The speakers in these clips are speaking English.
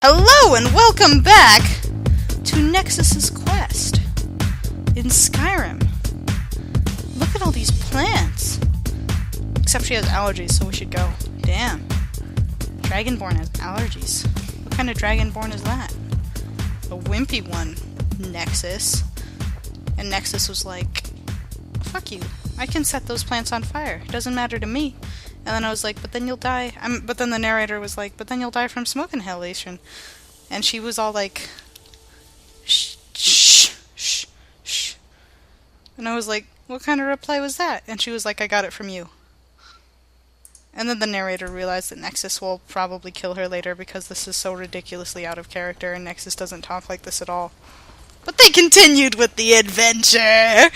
Hello and welcome back to Nexis's quest in Skyrim. Look at all these plants. Except she has allergies, so we should go. Damn. Dragonborn has allergies. What kind of Dragonborn is that? A wimpy one, Nexis. And Nexis was like, fuck you. I can set those plants on fire. It doesn't matter to me. And then I was like, but then you'll die. But then the narrator was like, but then you'll die from smoke inhalation. And she was all like, shh, shh, shh, shh. And I was like, what kind of reply was that? And she was like, I got it from you. And then the narrator realized that Nexis will probably kill her later because this is so ridiculously out of character and Nexis doesn't talk like this at all. But they continued with the adventure!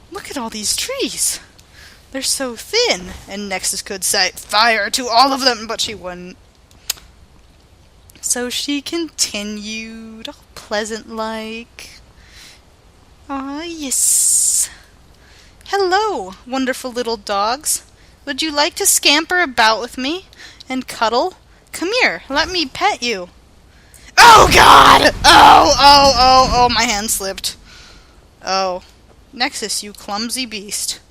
Look at all these trees! They're so thin! And Nexis could set fire to all of them, but she wouldn't. So she continued, all pleasant-like. Ah, yes. Hello, wonderful little dogs. Would you like to scamper about with me and cuddle? Come here, let me pet you. Oh, God! Oh, my hand slipped. Oh. Nexis, you clumsy beast.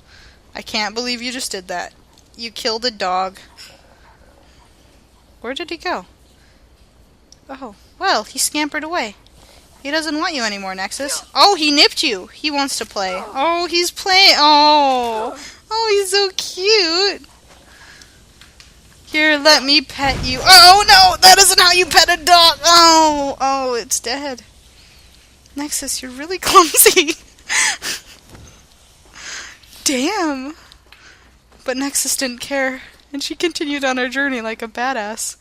I can't believe you just did that. You killed a dog. Where did he go? Oh, well, he scampered away. He doesn't want you anymore, Nexis. Oh, he nipped you. He wants to play. Oh, he's playing. Oh, he's so cute. Here, let me pet you. Oh, no, that isn't how you pet a dog. Oh, it's dead. Nexis, you're really clumsy. Damn. But Nexis didn't care, and she continued on her journey like a badass.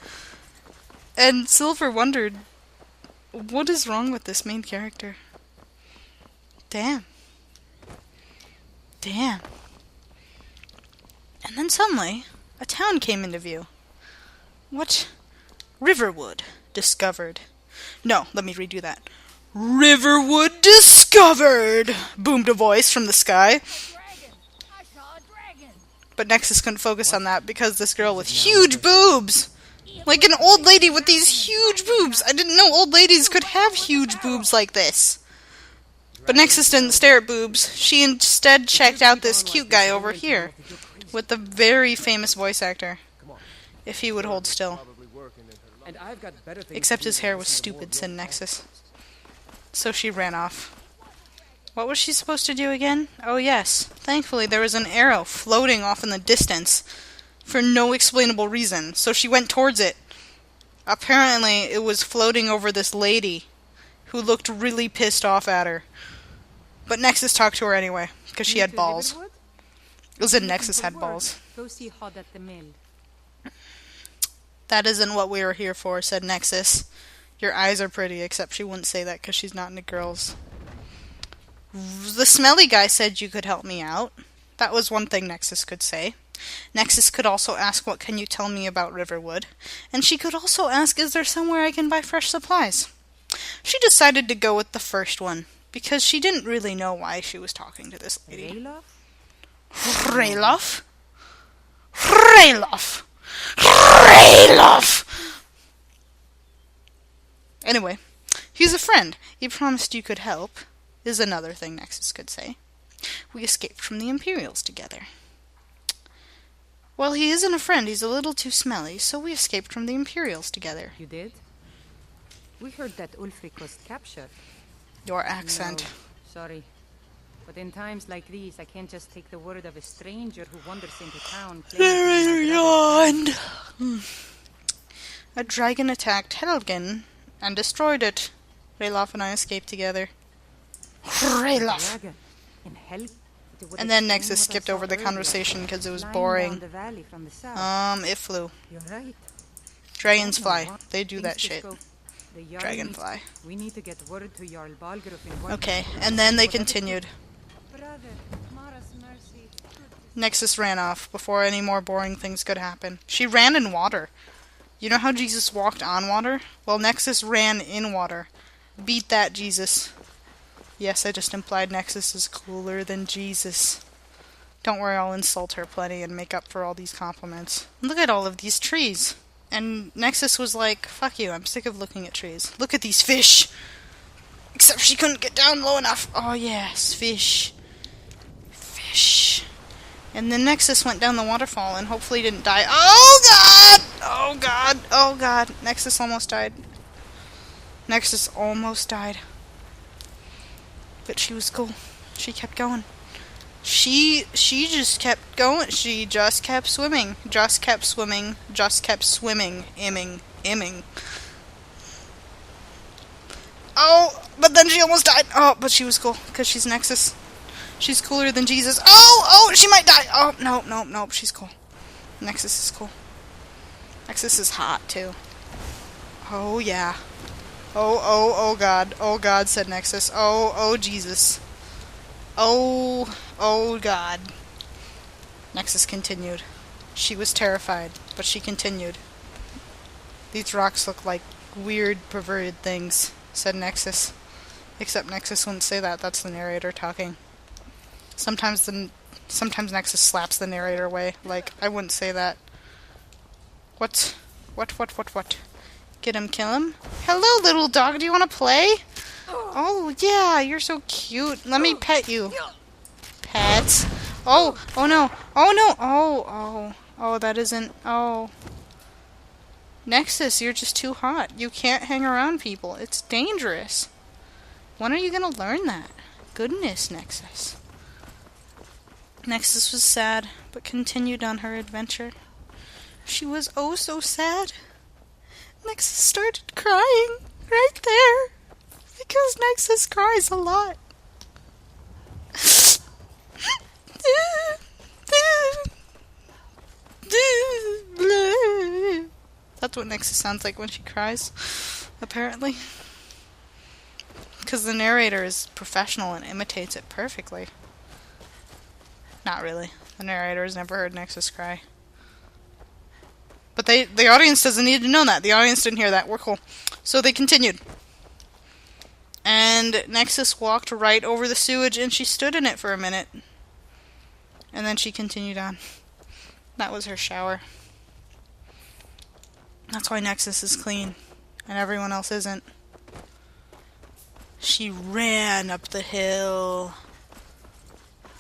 And Silver wondered, what is wrong with this main character? Damn. Damn. And then suddenly, a town came into view. What? Riverwood discovered. No, let me redo that. Riverwood discovered! Boomed a voice from the sky. But Nexis couldn't focus on that because this girl with huge boobs! Like an old lady with these huge boobs! I didn't know old ladies could have huge boobs like this. But Nexis didn't stare at boobs. She instead checked out this cute guy over here. With the very famous voice actor. If he would hold still. Except his hair was stupid, said Nexis. So she ran off. What was she supposed to do again? Oh yes. Thankfully there was an arrow floating off in the distance. For no explainable reason. So she went towards it. Apparently it was floating over this lady. Who looked really pissed off at her. But Nexis talked to her anyway. Because she had balls. It was Nexis had balls. Go see Hod at the mill. That isn't what we were here for, said Nexis. Your eyes are pretty, except she wouldn't say that because she's not into girls. The smelly guy said you could help me out. That was one thing Nexis could say. Nexis could also ask, what can you tell me about Riverwood? And she could also ask, is there somewhere I can buy fresh supplies? She decided to go with the first one, because she didn't really know why she was talking to this lady. Ralof? Ralof! Ralof! Anyway, he's a friend. He promised you could help, is another thing Nexis could say. We escaped from the Imperials together. Well, he isn't a friend. He's a little too smelly, so we escaped from the Imperials together. You did? We heard that Ulfric was captured. Your accent. No, sorry. But in times like these, I can't just take the word of a stranger who wanders into town. There yawned. A dragon attacked Helgen and destroyed it. Ralof and I escaped together. Ralof! And then Nexis skipped over the conversation because it was boring. It flew. You're right. Dragons fly. They do that shit. Dragonfly. We need to get word to Jarl Balgruuf in Whiterun. Okay, and then they continued. Nexis ran off before any more boring things could happen. She ran in water. You know how Jesus walked on water? Well, Nexis ran in water. Beat that, Jesus. Yes, I just implied Nexis is cooler than Jesus. Don't worry, I'll insult her plenty and make up for all these compliments. Look at all of these trees. And Nexus was like, fuck you, I'm sick of looking at trees. Look at these fish! Except she couldn't get down low enough. Oh yes, fish. Fish. And then Nexus went down the waterfall and hopefully didn't die. Oh god! Oh god! Oh god! Nexus almost died. Nexus almost died. But she was cool. She kept going. She just kept going. She just kept swimming. Just kept swimming. Just kept swimming. Imming. Oh! But then she almost died. Oh, but she was cool. Because she's Nexus. She's cooler than Jesus. Oh! She might die! Oh, nope. She's cool. Nexus is cool. Nexus is hot, too. Oh, yeah. Oh, God. Oh, God, said Nexus. Oh, Jesus. Oh, God. Nexus continued. She was terrified, but she continued. These rocks look like weird, perverted things, said Nexus. Except Nexus wouldn't say that. That's the narrator talking. Sometimes Nexus slaps the narrator away. Like, I wouldn't say that. What? Get him, kill him? Hello, little dog. Do you want to play? Oh, yeah, you're so cute. Let me pet you. Pets. Oh no. Oh, that isn't. Oh. Nexus, you're just too hot. You can't hang around people. It's dangerous. When are you gonna learn that? Goodness, Nexus. Nexus was sad, but continued on her adventure. She was oh so sad. Nexus started crying right there. Because Nexus cries a lot. That's what Nexus sounds like when she cries, apparently. Because the narrator is professional and imitates it perfectly. Not really. The narrator has never heard Nexus cry. But the audience doesn't need to know that. The audience didn't hear that. We're cool. So they continued. And Nexus walked right over the sewage and she stood in it for a minute. And then she continued on. That was her shower. That's why Nexus is clean and everyone else isn't. She ran up the hill.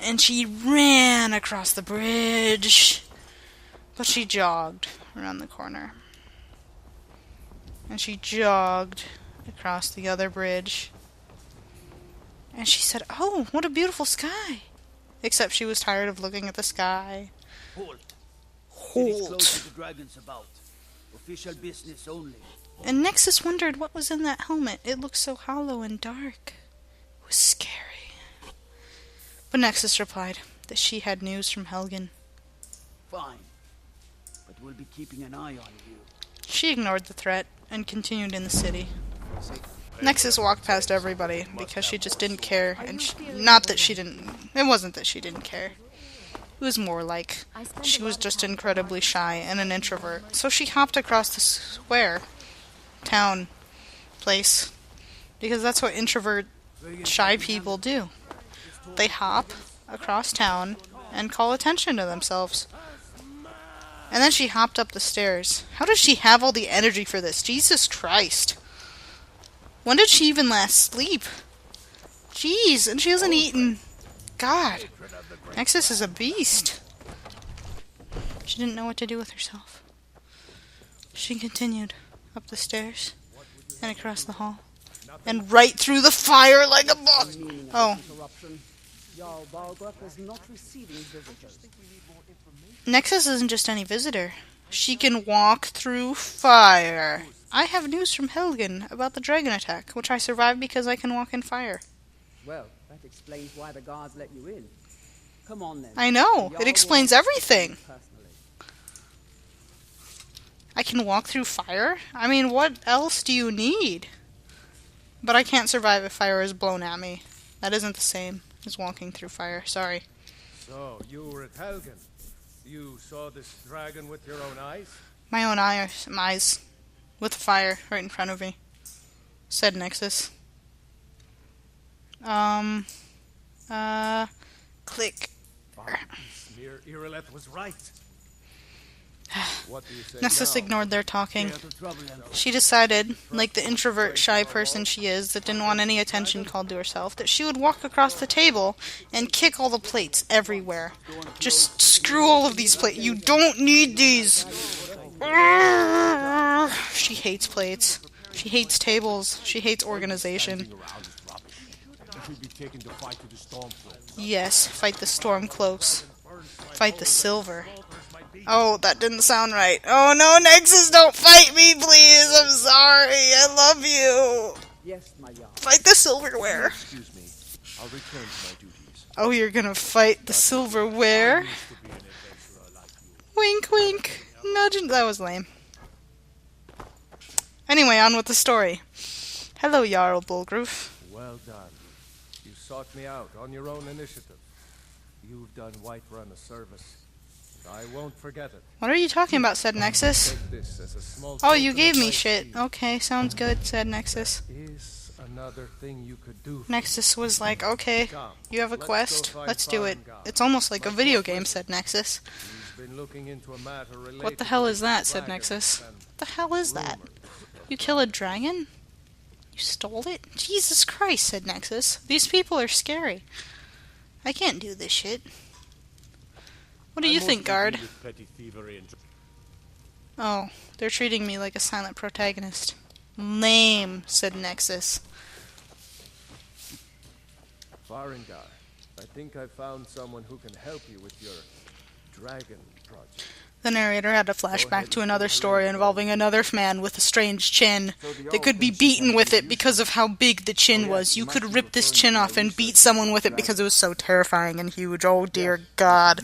And she ran across the bridge. But she jogged around the corner. And she jogged across the other bridge. And she said, "Oh, what a beautiful sky." Except she was tired of looking at the sky. Halt. Halt. The dragons about. Official business only. And Nexus wondered what was in that helmet. It looked so hollow and dark. It was scary. But Nexus replied that she had news from Helgen. Fine. But we'll be keeping an eye on you. She ignored the threat and continued in the city. Nexus walked past everybody because she just didn't care, and it wasn't that she didn't care. It was more like she was just incredibly shy and an introvert. So she hopped across the square, town, place, because that's what introvert, shy people do. They hop across town and call attention to themselves. And then she hopped up the stairs. How does she have all the energy for this? Jesus Christ. When did she even last sleep? Jeez, and she hasn't eaten. God. Nexus is a beast. She didn't know what to do with herself. She continued up the stairs and across the hall and right through the fire like a boss. Oh. Nexus isn't just any visitor. She can walk through fire. I have news from Helgen about the dragon attack, which I survived because I can walk in fire. Well, that explains why the guards let you in. Come on then. I know. It explains everything. I can walk through fire? I mean, what else do you need? But I can't survive if fire is blown at me. That isn't the same as walking through fire. Sorry. So, you were at Helgen. You saw this dragon with your own eyes? My own eyes. With fire right in front of me. Said Nexus. Click. Smear Irileth was right. What do you say Nexus now? ignored their talking. Stay out of trouble, Yanko. She decided, like the introvert, shy person she is that didn't want any attention called to herself, that she would walk across the table and kick all the plates everywhere. Just screw all of these plates. You don't need these! She hates plates. She hates tables. She hates organization. Yes, fight the Stormcloaks. Fight the Silver. Oh, that didn't sound right. Oh no, Nexus, don't fight me, please! I'm sorry, I love you! Yes, my Jarl. Fight the Silverware. Excuse me. I'll return to my duties. Oh, you're gonna fight the Silverware? Wink, wink. Nudging. That was lame. Anyway, on with the story. Hello, Jarl Bulgruf. Well done. You sought me out on your own initiative. You've done Whiterun a service. I won't forget it. What are you talking about, said Nexus. Take this as a small Oh, you token gave of me my shit. esteem. Okay, sounds good, said Nexus. Is another thing you could do. Nexus was like, okay, Come, you have a let's go quest, find let's do it. Farringard. It's almost like a video game, said Nexus. He's been looking into a matter related What the hell to is that, said dragons Nexus. and What the hell is that? rumors. You kill a dragon? You stole it? Jesus Christ, said Nexus. These people are scary. I can't do this shit. What do you think, guard? Oh, they're treating me like a silent protagonist. Lame, said Nexus. Farringard, I think I found someone who can help you with your dragon project. The narrator had a flashback to another story involving another man with a strange chin that could be beaten with it because of how big the chin was. You could rip this chin off and beat someone with it because it was so terrifying and huge. Oh dear God.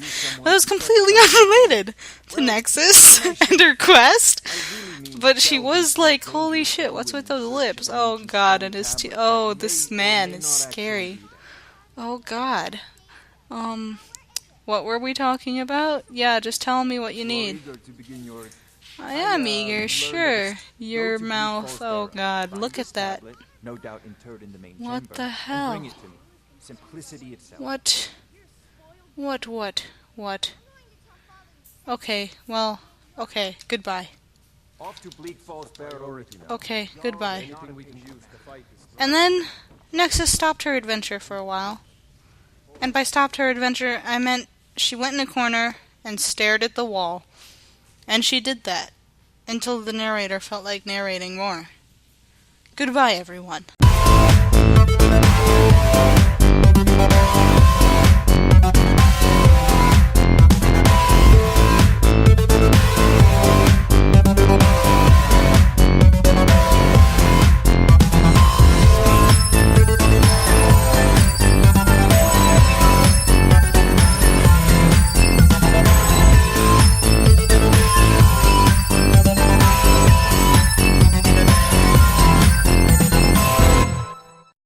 That was completely unrelated to Nexus and her quest. But she was like, holy shit, what's with those lips? Oh God, and his teeth. Oh, this man is scary. Oh God. What were we talking about? Yeah, just tell me what you need. I am eager, sure. Your mouth, oh God, look at that. No doubt interred in the main What chamber, the and hell? bring it to me. Simplicity itself. What? Okay, well, okay, goodbye. Off to Bleak Falls Barrow. Priority now. Okay, goodbye. Anything we can use to fight this And then Nexus stopped her adventure for a while. And by stopped her adventure, I meant she went in a corner and stared at the wall. And she did that until the narrator felt like narrating more. Goodbye, everyone.